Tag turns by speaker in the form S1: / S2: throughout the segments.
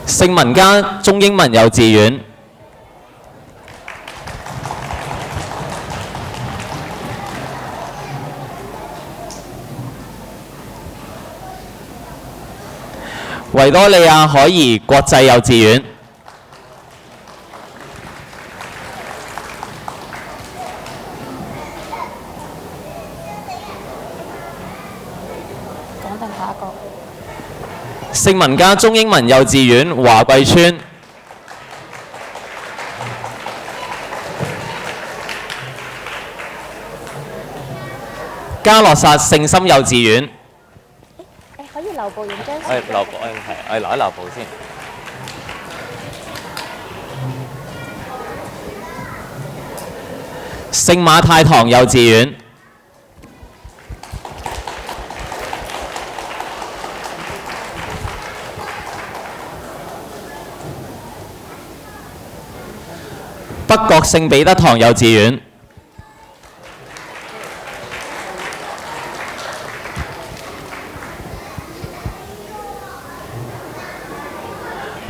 S1: 聖文家中英文幼稚園。維多利亞海怡國際幼稚園。
S2: 講定下一個。
S1: 聖文家中英文幼稚園華貴村。嘉諾撒聖心幼稚園。
S2: 可以留步影張相。
S1: 留步，係，留一留步先。聖馬太堂幼稚園。北角聖彼得堂幼稚園。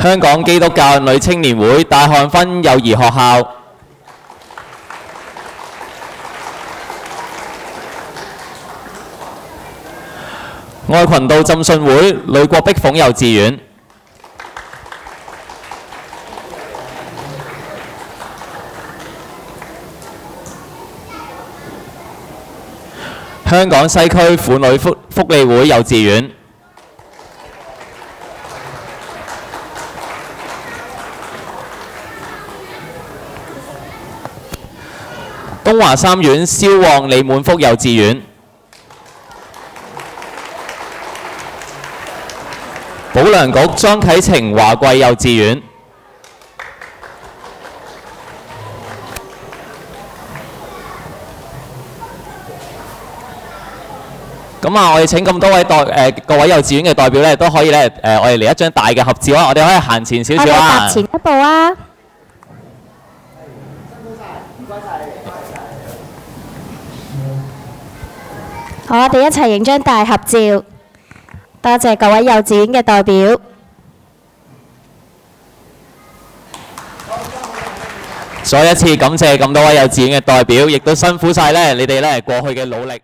S1: 香港基督教女青年會大漢分幼兒學校。愛群道浸信會呂國碧鳳幼稚園。香港西區婦女福利會幼稚園。東華三院蕭旺利滿福幼稚園。保良局莊啟晴華貴幼稚園。咁啊，我哋請咁多位各位幼稚園嘅代表咧，都可以咧我哋嚟一張大嘅合照啊！我哋可以行前少少啊！
S2: 我哋踏前一步啊！好，我哋一齊影張大合照。多謝各位幼稚園嘅代表。
S1: 再一次感謝咁多位幼稚園嘅代表，亦都辛苦晒咧你哋咧過去嘅努力。